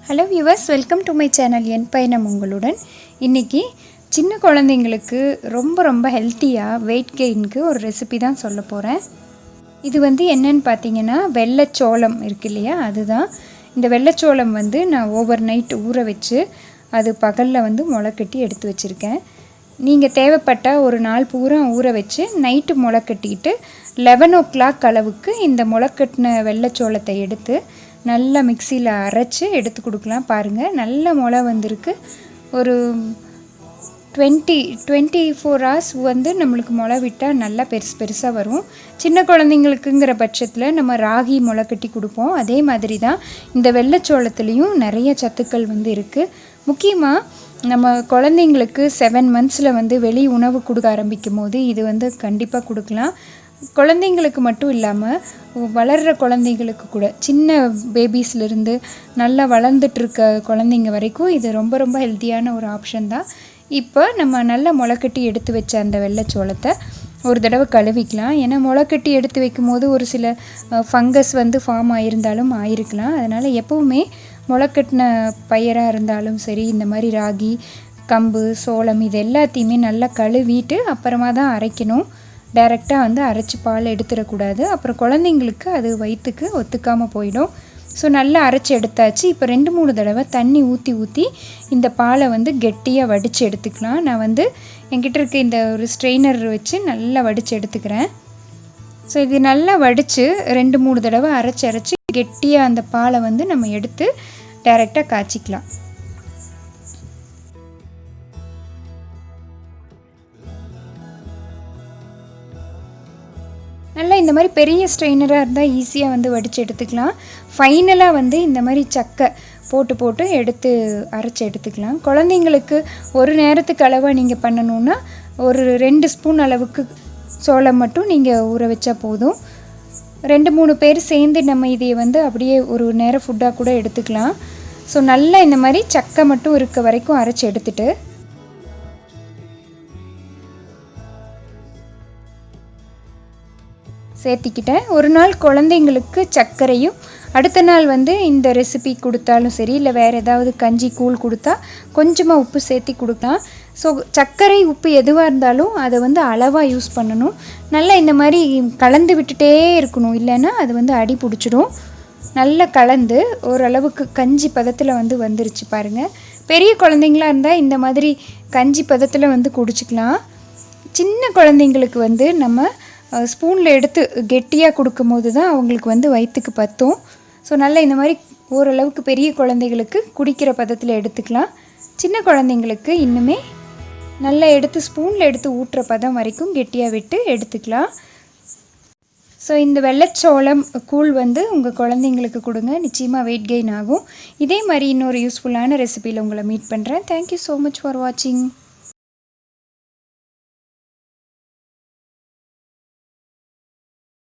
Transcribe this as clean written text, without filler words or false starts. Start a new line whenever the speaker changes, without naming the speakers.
Hello viewers, welcome to my channel. என் பயணம் உங்களுடன். இன்றைக்கி சின்ன குழந்தைங்களுக்கு ரொம்ப ஹெல்த்தியாக வெயிட் கெயினுக்கு ஒரு ரெசிபி தான் சொல்ல போகிறேன். இது என்னென்னு பார்த்தீங்கன்னா, வெள்ளைச்சோளம் இருக்கு இல்லையா, அதுதான். இந்த வெள்ளைச்சோளம் நான் ஓவர் நைட் ஊற வச்சு அது பகலில் முளைக்கட்டி எடுத்து வச்சுருக்கேன். நீங்கள் தேவைப்பட்டால் ஒரு நாள் பூரா ஊற வச்சு நைட்டு முளைக்கட்டிட்டு 11 o'clock அளவுக்கு இந்த முளைக்கட்டின வெள்ளைச்சோளத்தை எடுத்து நல்லா மிக்சியில் அரைச்சி எடுத்து கொடுக்கலாம். பாருங்கள், நல்ல முளை வந்திருக்கு. ஒரு 24 hours நம்மளுக்கு முளை விட்டால் நல்லா பெருசாக வரும். சின்ன குழந்தைங்களுக்குங்கிற பட்சத்தில் நம்ம ராகி முளை கட்டி கொடுப்போம். அதே மாதிரி தான் இந்த வெள்ளைச்சோளத்துலேயும் நிறைய சத்துக்கள் இருக்குது. முக்கியமாக நம்ம குழந்தைங்களுக்கு 7 months வெளி உணவு கொடுக்க ஆரம்பிக்கும் போது இது கண்டிப்பாக கொடுக்கலாம். குழந்தைங்களுக்கு மட்டும் இல்லாமல் வளர்கிற குழந்தைங்களுக்கு கூட, சின்ன பேபிஸ்லேருந்து நல்லா வளர்ந்துட்டுருக்க குழந்தைங்க வரைக்கும் இது ரொம்ப ஹெல்த்தியான ஒரு ஆப்ஷன் தான். இப்போ நம்ம நல்லா முளைக்கட்டி எடுத்து வச்ச அந்த வெள்ளைச்சோளத்தை ஒரு தடவை கழுவிக்கலாம். ஏன்னா முளைக்கட்டி எடுத்து வைக்கும் போது ஒரு சில ஃபங்கஸ் ஃபார்ம் ஆகியிருந்தாலும் ஆயிருக்கலாம். அதனால் எப்போவுமே முளைக்கட்டின பயிராக இருந்தாலும் சரி, இந்த மாதிரி ராகி, கம்பு, சோளம் இது எல்லாத்தையுமே நல்லா கழுவிட்டு அப்புறமா தான் அரைக்கணும். டைரெக்டாக அரைச்சி பால் எடுத்துடக்கூடாது. அப்புறம் குழந்தைங்களுக்கு அது வயிற்றுக்கு ஒத்துக்காமல் போயிடும். ஸோ நல்லா அரைச்சி எடுத்தாச்சு. இப்போ 2-3 தடவை தண்ணி ஊற்றி இந்த பாலை கெட்டியாக வடித்து எடுத்துக்கலாம். நான் என்கிட்ட இருக்க இந்த ஒரு ஸ்ட்ரெயினர் வச்சு நல்லா வடித்து எடுத்துக்கிறேன். ஸோ இது நல்லா வடித்து 2-3 தடவை அரைச்சி கெட்டியாக அந்த பாலை நம்ம எடுத்து டைரெக்டாக காய்ச்சிக்கலாம். நல்லா இந்த மாதிரி பெரிய ஸ்ட்ரெயினராக இருந்தால் ஈஸியாக வடித்து எடுத்துக்கலாம். ஃபைனலாக இந்த மாதிரி சக்கை போட்டு எடுத்து அரைச்சி எடுத்துக்கலாம். குழந்தைங்களுக்கு ஒரு நேரத்துக்கு அளவாக நீங்கள் பண்ணணுன்னா ஒரு 2 ஸ்பூன் அளவுக்கு சோளம் மட்டும் நீங்கள் ஊற வச்சா போதும். 2-3 பேர் சேர்ந்து நம்ம இதை அப்படியே ஒரு நேரம் ஃபுட்டாக கூட எடுத்துக்கலாம். ஸோ நல்லா இந்த மாதிரி சக்கை மட்டும் இருக்க வரைக்கும் அரைச்சி எடுத்துகிட்டு சேர்த்திக்கிட்டேன். ஒரு நாள் குழந்தைங்களுக்கு சர்க்கரையும், அடுத்த நாள் இந்த ரெசிபி கொடுத்தாலும் சரி, இல்லை வேறு ஏதாவது கஞ்சி கூழ் கொடுத்தா கொஞ்சமாக உப்பு சேர்த்தி கொடுக்கலாம். ஸோ சர்க்கரை உப்பு எதுவாக இருந்தாலும் அதை அளவாக யூஸ் பண்ணணும். நல்லா இந்த மாதிரி கலந்து விட்டுட்டே இருக்கணும், இல்லைன்னா அது அடி பிடிச்சிடும். நல்லா கலந்து ஓரளவுக்கு கஞ்சி பதத்தில் வந்துருச்சு பாருங்கள். பெரிய குழந்தைங்களாக இருந்தால் இந்த மாதிரி கஞ்சி பதத்தில் குடிச்சிக்கலாம். சின்ன குழந்தைங்களுக்கு நம்ம ஸ்பூனில் எடுத்து கெட்டியாக கொடுக்கும் போது தான் அவங்களுக்கு வயிற்றுக்கு பற்றும். ஸோ நல்லா இந்த மாதிரி ஓரளவுக்கு பெரிய குழந்தைகளுக்கு குடிக்கிற பதத்தில் எடுத்துக்கலாம். சின்ன குழந்தைங்களுக்கு இன்னுமே நல்லா எடுத்து ஸ்பூனில் எடுத்து ஊட்டுற பதம் வரைக்கும் கெட்டியாக விட்டு எடுத்துக்கலாம். ஸோ இந்த வெள்ளைச்சோளம் கூழ் உங்கள் குழந்தைங்களுக்கு கொடுங்க, நிச்சயமாக வெயிட் கெயின் ஆகும். இதே மாதிரி இன்னொரு யூஸ்ஃபுல்லான ரெசிபியில் உங்களை மீட் பண்ணுறேன். தேங்க்யூ ஸோ மச் ஃபார் வாட்சிங்.